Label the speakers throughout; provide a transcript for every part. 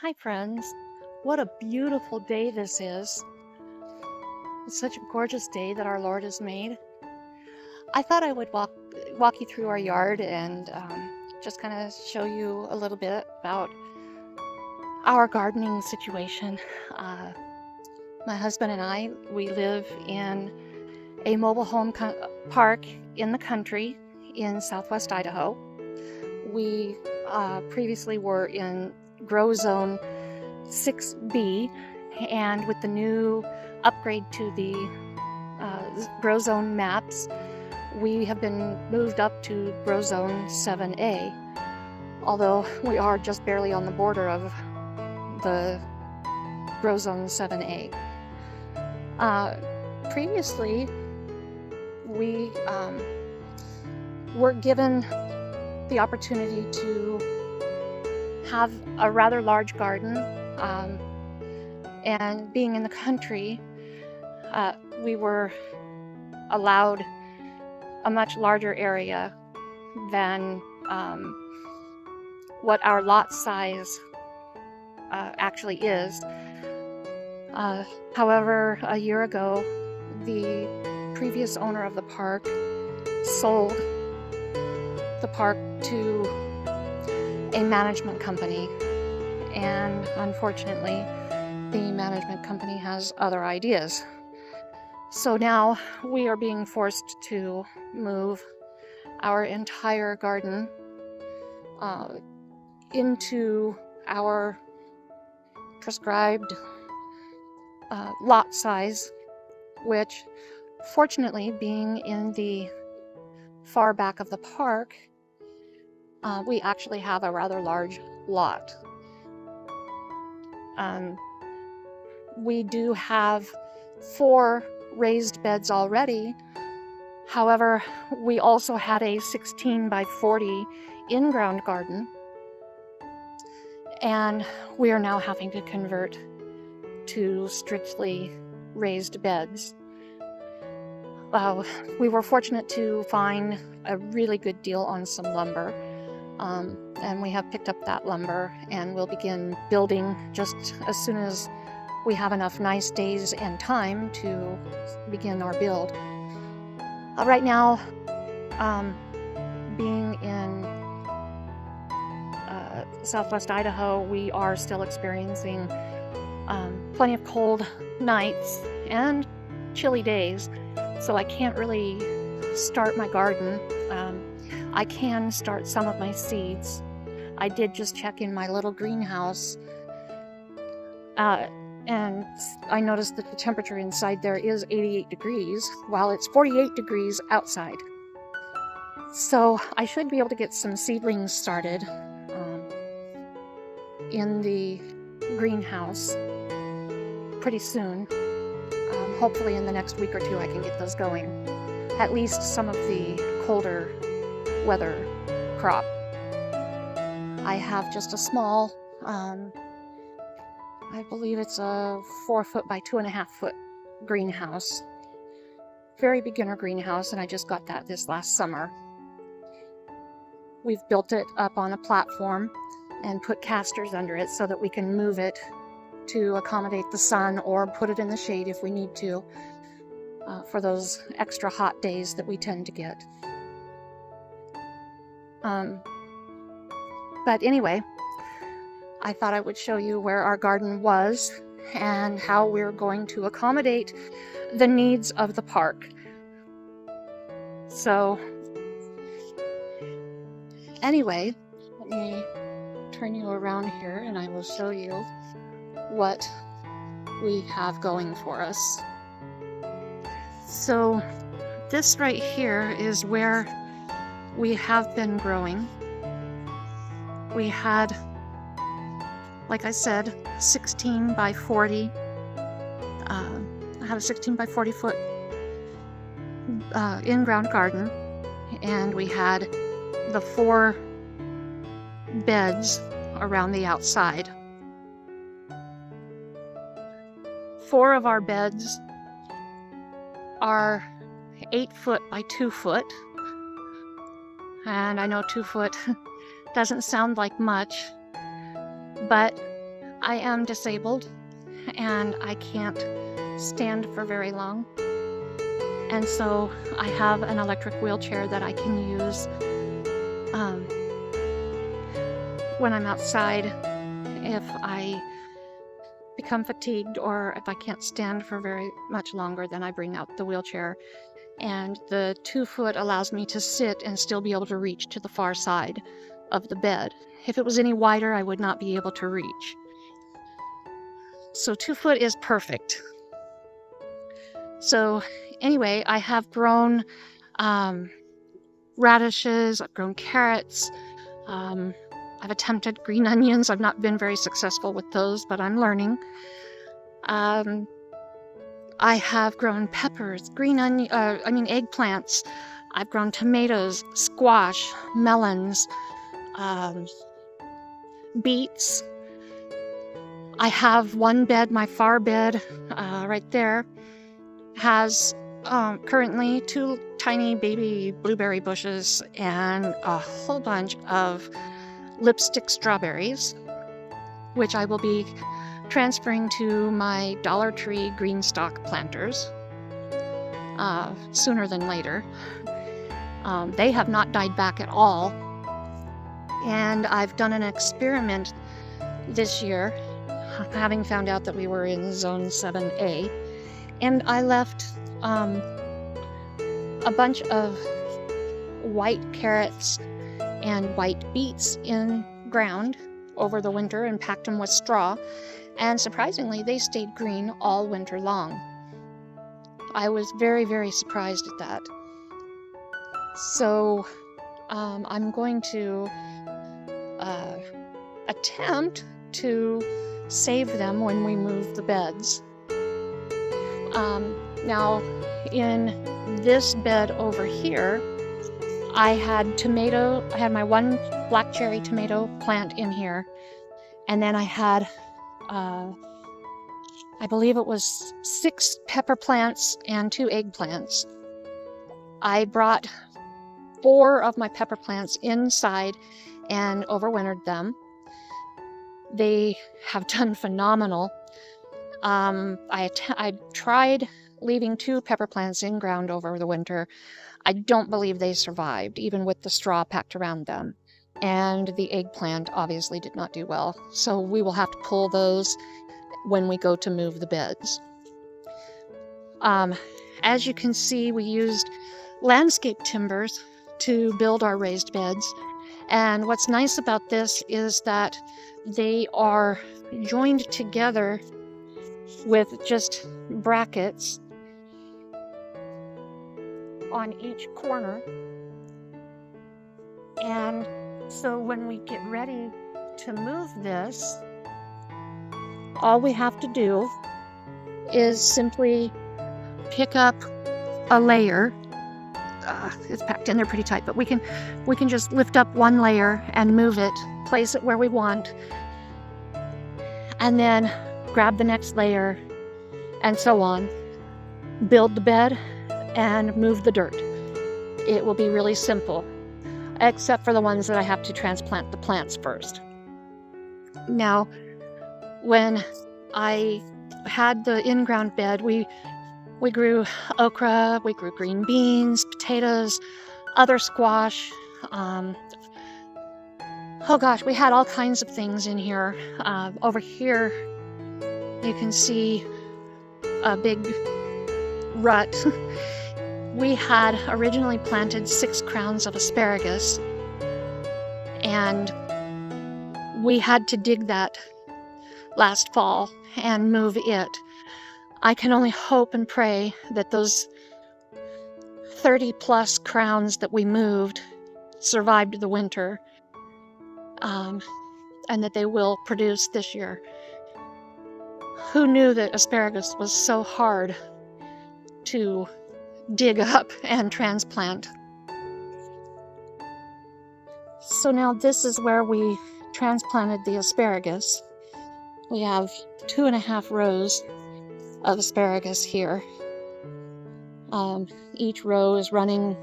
Speaker 1: Hi, friends. What a beautiful day this is. It's such a gorgeous day that our Lord has made. I thought I would walk you through our yard and just kind of show you a little bit about our gardening situation. Uh, my husband and I, we live in a mobile home park in the country in southwest Idaho. We previously were in Grow Zone 6B, and with the new upgrade to the Grow Zone maps, we have been moved up to Grow Zone 7A, although we are just barely on the border of the Grow Zone 7A. Previously, we were given the opportunity to have a rather large garden, and being in the country, we were allowed a much larger area than what our lot size actually is. However, a year ago, the previous owner of the park sold the park to a management company, and unfortunately, the management company has other ideas. So now we are being forced to move our entire garden into our prescribed lot size, which, fortunately, being in the far back of the park, we actually have a rather large lot. We do have 4 raised beds already. However, we also had a 16 by 40 in-ground garden, and we are now having to convert to strictly raised beds. We were fortunate to find a really good deal on some lumber, and we have picked up that lumber, and we'll begin building just as soon as we have enough nice days and time to begin our build. Right now, being in southwest Idaho, we are still experiencing plenty of cold nights and chilly days, so I can't really start my garden. I can start some of my seeds. I did just check in my little greenhouse, and I noticed that the temperature inside there is 88 degrees, while it's 48 degrees outside. So I should be able to get some seedlings started in the greenhouse pretty soon. Hopefully in the next week or 2 I can get those going. At least some of the colder weather crop. I have just a small, I believe it's a 4 foot by 2.5 foot greenhouse. Very beginner greenhouse, and I just got that this last summer. We've built it up on a platform and put casters under it so that we can move it to accommodate the sun or put it in the shade if we need to, for those extra hot days that we tend to get. But anyway, I thought I would show you where our garden was and how we're going to accommodate the needs of the park. So anyway, let me turn you around here and I will show you what we have going for us. So this right here is where we have been growing. We had, like I said, 16 by 40. I had a 16 by 40 foot in-ground garden, and we had the 4 beds around the outside. 4 of our beds are 8 foot by 2 foot, and I know 2 foot doesn't sound like much, but I am disabled and I can't stand for very long. And so I have an electric wheelchair that I can use when I'm outside if I become fatigued or if I can't stand for very much longer. Then I bring out the wheelchair, and the 2-foot allows me to sit and still be able to reach to the far side of the bed. If it was any wider, I would not be able to reach. So 2-foot is perfect. So anyway, I have grown radishes, I've grown carrots, I've attempted green onions. I've not been very successful with those, but I'm learning. I have grown peppers, eggplants. I've grown tomatoes, squash, melons, beets. I have one bed, my far bed, right there, has currently 2 tiny baby blueberry bushes and a whole bunch of lipstick strawberries, which I will be transferring to my Dollar Tree green stalk planters sooner than later. They have not died back at all, and I've done an experiment this year, having found out that we were in Zone 7A, and I left a bunch of white carrots and white beets in ground over the winter and packed them with straw, and surprisingly they stayed green all winter long. I was very, very surprised at that. So I'm going to attempt to save them when we move the beds. Now in this bed over here, I had my one black cherry tomato plant in here, and then I had, I believe it was 6 pepper plants and 2 eggplants. I brought 4 of my pepper plants inside and overwintered them. They have done phenomenal. I tried leaving 2 pepper plants in ground over the winter. I don't believe they survived, even with the straw packed around them. And the eggplant obviously did not do well. So we will have to pull those when we go to move the beds. As you can see, we used landscape timbers to build our raised beds. And what's nice about this is that they are joined together with just brackets on each corner, and so when we get ready to move this, all we have to do is simply pick up a layer. It's packed in there pretty tight, but we can just lift up one layer and move it, place it where we want, and then grab the next layer, and so on. Build the bed and move the dirt. It will be really simple, except for the ones that I have to transplant the plants first. Now, when I had the in-ground bed, we grew okra, we grew green beans, potatoes, other squash. Oh gosh, we had all kinds of things in here. Over here, you can see a big rut. We had originally planted 6 crowns of asparagus, and we had to dig that last fall and move it. I can only hope and pray that those 30+ crowns that we moved survived the winter, and that they will produce this year. Who knew that asparagus was so hard to dig up and transplant? So now this is where we transplanted the asparagus. We have 2.5 rows of asparagus here. Each row is running,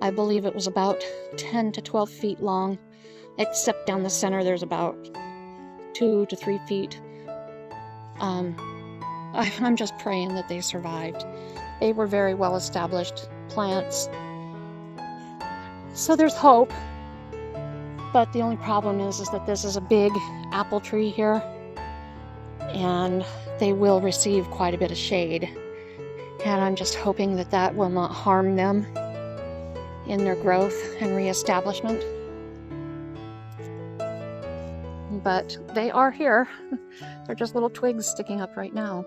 Speaker 1: I believe it was about 10 to 12 feet long, except down the center there's about 2 to 3 feet. I'm just praying that they survived. They were very well established plants. So there's hope. But the only problem is that this is a big apple tree here, and they will receive quite a bit of shade. And I'm just hoping that that will not harm them in their growth and reestablishment. But they are here. They're just little twigs sticking up right now.